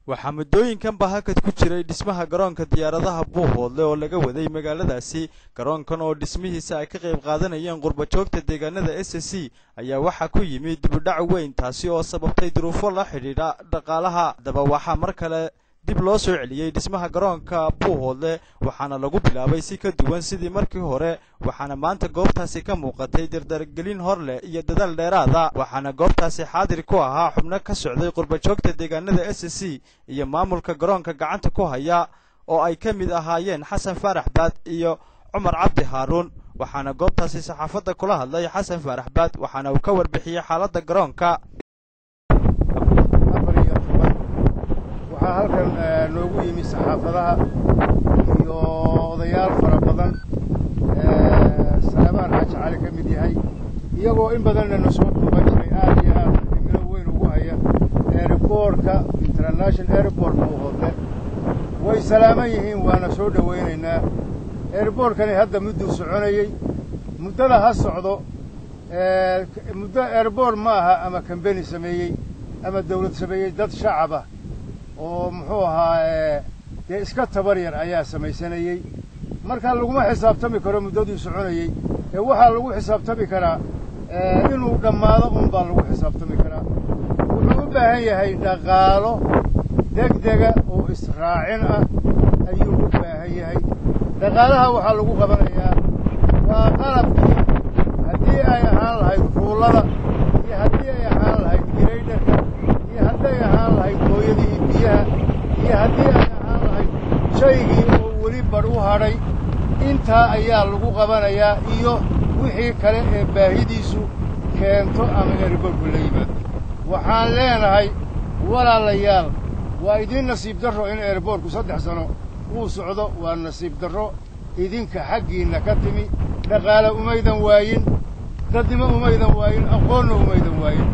waxaa muddooyinkan bahakad ku jiray dhismaha garoonka diyaaradaha Buuhoodle oo laga waday magaaladaasi. garoonkan oo dhismihiisa ay ka qayb qaadanayeen qurba-joogta deegaanada SSC ayaa waxaa ku yimid dib u dhac weyn taasi oo sababtay duruufo la xidhiidha dhaqaalaha. Haddaba waxaa mar kale dib loo soo celiyay dhismaha garoonka Buuhoodle waxaana lagu bilaabay si ka duwan sidii markii hore, waxaana maanta goobtaasi ka muuqatay dardargelin hor leh iyo dadaal dheeraada. waxaana goobtaasi xaadir ku ahaa xubno ka socday qurba-joogta deegaanada SSC iyo maamulka garoonka gacanta ku haya oo ay ka mid ahaayeen Xasan Faarax Baad iyo Cumar Cabdi Haaruun. waxaana goobtaasi saxaafadda kula hadlay Xasan Faarax Baad waxaana uu ka warbixiyay xaaladda garoonka. halkan noogu yimi saxaafadaha iyo odayaal fara badan Salaamaan Xaaji Cali ka mid yahay iyagoo in badan na soo duubay aad iyo aad cimilo weyn ugu haya airportka International Airport Buuhoodle. way salaaman yihiin waana soo dhaweynaynaa. airportkani hadda muddo soconayay, muddada ha socdo muddo airport ma aha ama company sameeyay ama dawlad sameeyay, dad shacab ah oo muxuu ahaa iska tabar yar ayaa samaysanayay. marka laguma xisaabtami karo muddadii soconayay, waxa lagu xisaabtami karaa inuu dhammaado baa lagu xisaabtami karaa. wuxuu u baahan yahay dhaqaalo degdega oo israacin ah ayuu u baahan yahay. dhaqaalaha waxaa lagu qabanayaa waa qalabkii, haddii ay ahaan lahayd ruullada iyo haddii ay ahaan lahayd giraydarka iyo haddii ay ahaan lahayd hooyadii biyaha iyo haddii ay ahaan lahayd shaygii oo weli badh u hadhay. intaa ayaa lagu qabanayaa iyo wixii kale ee baahidiisu keento ama airportku la yimaado. waxaan leenahay walaalayaal, waa idiin nasiib darro in airportku 3 sano uu socdo. waa nasiib darro idinka xaggiinna ka timi. dhaqaale umaydan waayin, dadnimo umaydan waayin, aqoonna umaydan waayin.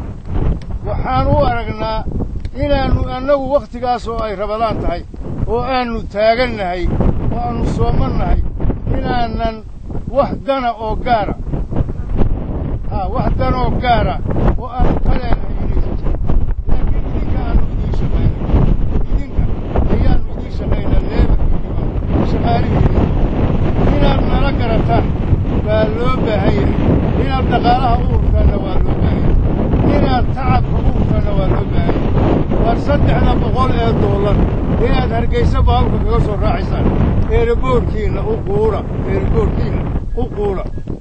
waxaan u aragnaa inaannu annagu wakhtigaas oo ay rabadaan tahay oo aannu taagannahay oo aannu soomannahay inaanan wax dana oo gaara wax dan oo gaara oo aannu ka leenahay inaysan jirin. laakiin idinka aannu idiin shaqaynay, idinka ayaannu idiin shaqaynaa leebarkiinima shaqaalihiina. inaad nala garataan waa loo baahan yahay. inaad dhaqaalaha u hurtaanna waa loo baahan yahay. inaad tacabka u hurtaanna waa loo baahan yahay. war $300 inaad Hargeysa baalka kaga soo raacaysaan airportkiina u quura.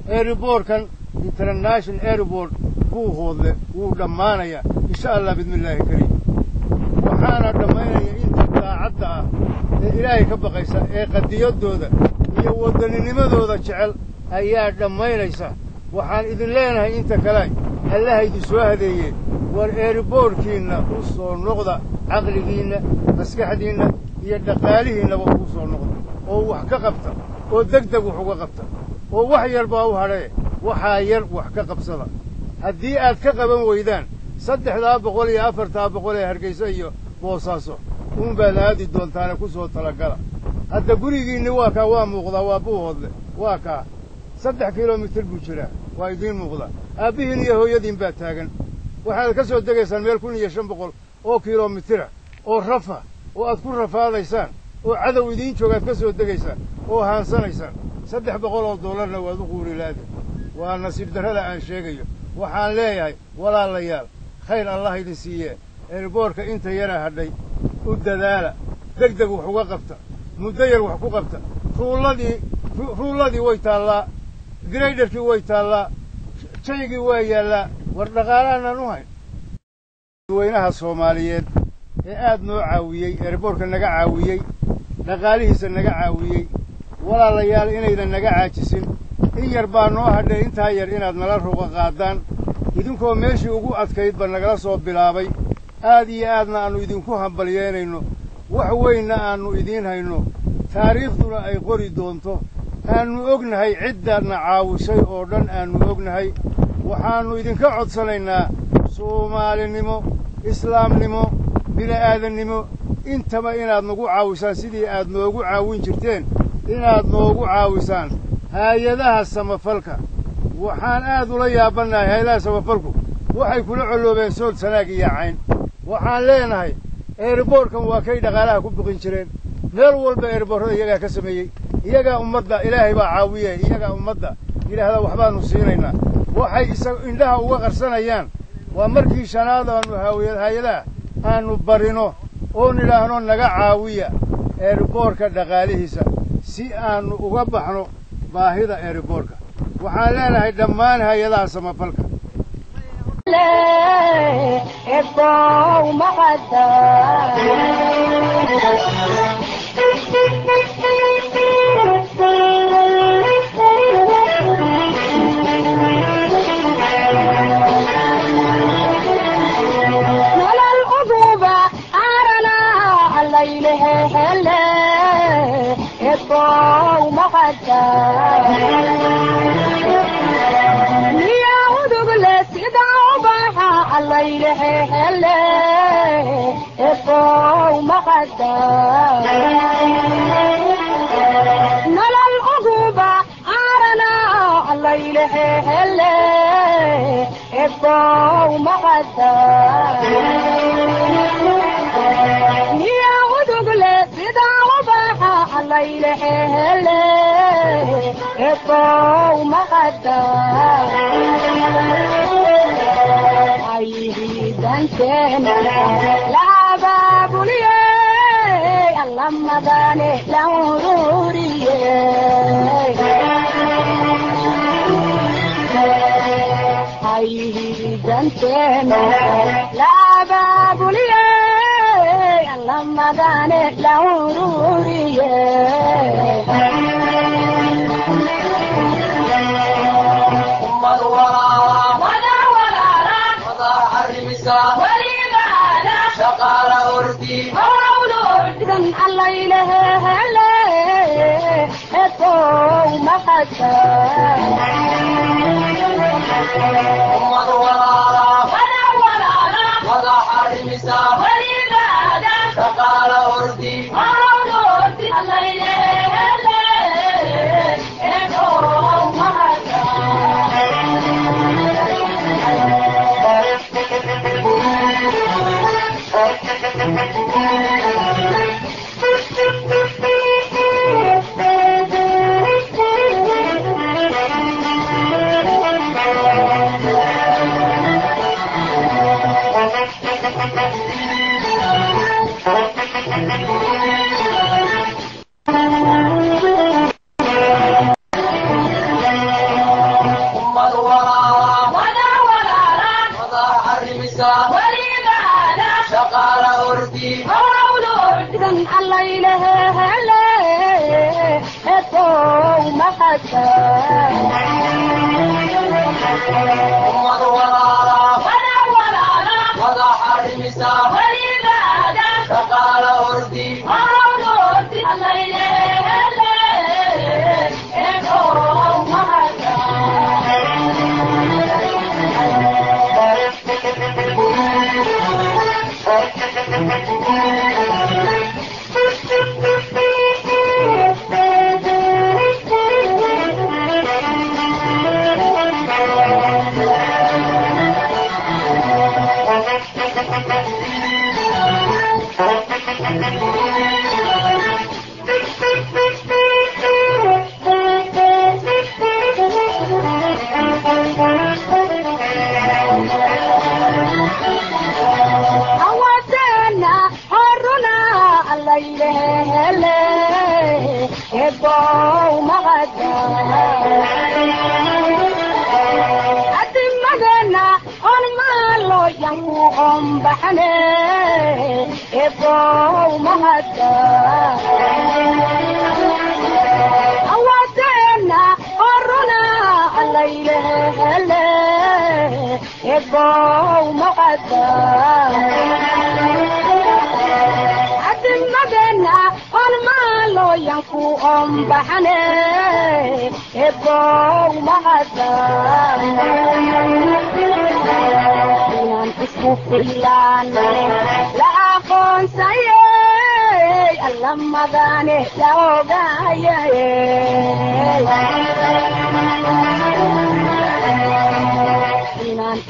airportkan International Airport Buuhoodle wuu dhammaanayaa insha Allah bidmillaahi kariim. waxaana dhammaynaya inta daacadda ah ee Ilaahay ka baqaysa ee qadiyadooda iyo waddaninimadooda jecel ayaa dhammaynaysa. waxaan idin leenahay inta kale Allah idin soo hadeeyay, war airportkiina u soo noqda, caqligiina, maskaxdiina iyo dhaqaalihiinaba u soo noqda oo wax ka qabta oo degdeg wax uga qabta oo wax yar baa u hadhay waxaa yar wax ka qabsada. haddii aad ka qaban weydaan 300 iyo 400 ee Hargeysa iyo Boosaaso baad aadi doontaana ku soo talagala. hadda gurigiinni waa kaa, waa muuqdaa, waa Buuhoodle, waa kaa 3 kiiloomitir buu jiraa, waa idiin muuqda. aabbihiin iyo hooyadiin baa taagan. waxaad ka soo degaysaan meel 1500 oo kiiloomitira oo rafa oo aad ku rafaadaysaan oo cadow idiin joogaad ka soo degaysaan oo haansanaysaan. $300 waad u quuri lahayd. waa nasiib darrada aan sheegayo. waxaan leeyahay walaalayaal, khayr Allah idin siiye. airportka inta yara hadhay u dadaala, degdeg wax uga qabta, muddo yar wax ku qabta. ruulladii way taallaa, giraydarkii way taallaa, shaygii waa yaallaa. war dhaqaalaanaan u hayn. dadweynaha Soomaaliyeed ee aad noo caawiyey, airportka naga caawiyey, dhaqaalihiisa naga caawiyey, walaalayaal inaydan naga caajisin. in yar baa noo hadhay, intaa yar inaad nala ruqa qaadaan. idinkoo meeshii ugu adkayd ba nagala soo bilaabay. aad iyo aadna aannu idinku hambalyeynayno, wax weynna aannu idiin hayno, taariikhduna ay qori doonto. aannu ognahay ciddaadna caawisay oo dhan aannu ognahay. waxaannu idinka codsanaynaa Soomaalinimo, islaamnimo, bini'aadannimo intaba inaad nagu caawisaan sidii aad noogu caawin jirteen. inaad noogu caawisaan hay'adaha samafalka. waxaan aad ula yaabanahay hay'adaha samafalku waxay kula coloobeen Sool Sanaag iyo Cayn. waxaan leenahay eeriboorkan waa kay dhaqaalaha ku bixin jireen meel walba eeriboorada iyagaa ka sameeyey iyagaa ummadda ilaahay baa caawiye iyagaa ummadda yidhaahda waxbaanu siinaynaa waxay isaga indhaha uga qarsanayaan waa markii shanaad aanu hay-adaha aanu barino oo nidhaahno naga caawiya eeriboorka dhaqaalihiisa si aanu uga baxno baahida eeriboorka waxaan leenahay dhammaan hay-adaha samafalka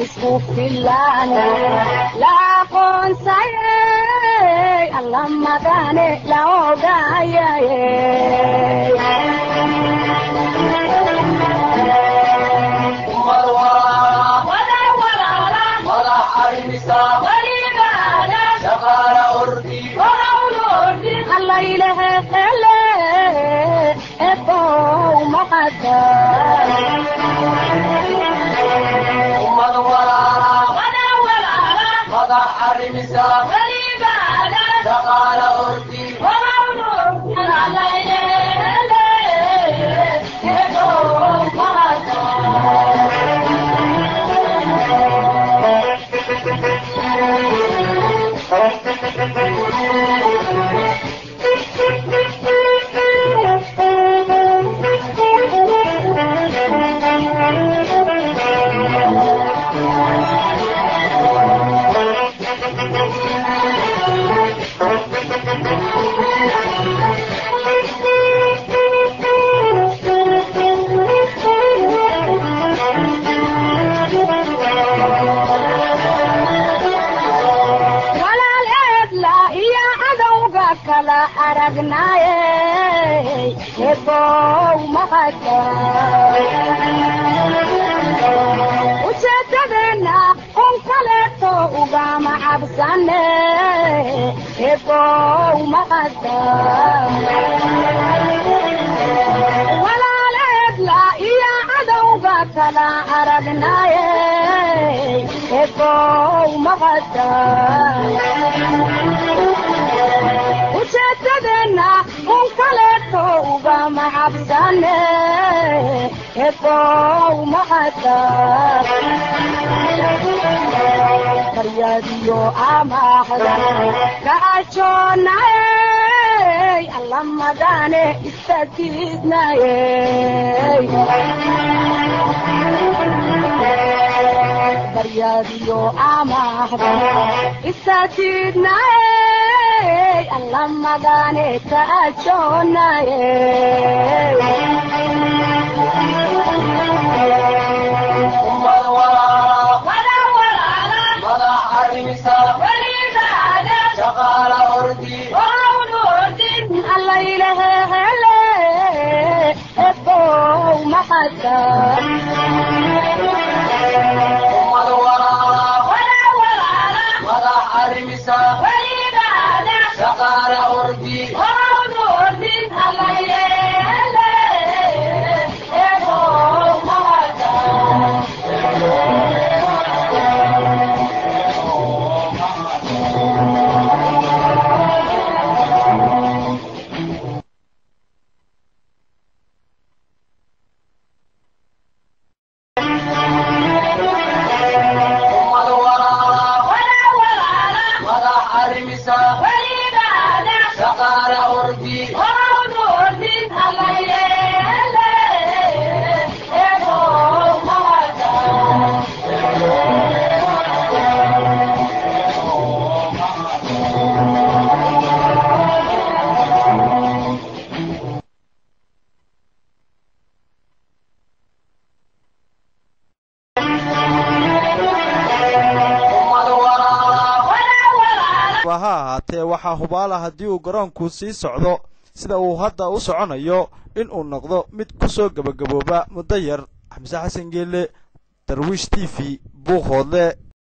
isku filan la aqoonsay الله مداني لوقايا الله إله إلا أبو مقدر kala aragnaaye ebow maqadka ujeedadeenna un kaleeto ugama cabsane ebow maqadka walaaleedla iyo cadowga kala aragnaaye ebow maqadka ujeedadeenna un kaleeto ugama cabsane ebow maqadka qaryadiyo amaahda kacajoonaye alla madane istakiidnaye qaryadiyo amaahda istakiidnaye alla magane kacajoonaye alla ilaha hele ebow maqadka ahaatee waxaa hubaala haddii uu garoonku sii socdo sida uu hadda u soconayo in uu noqdo mid ku soo gabagabooba muddo yar. xamse xasan geelle, darwiish TV, buuqoodle.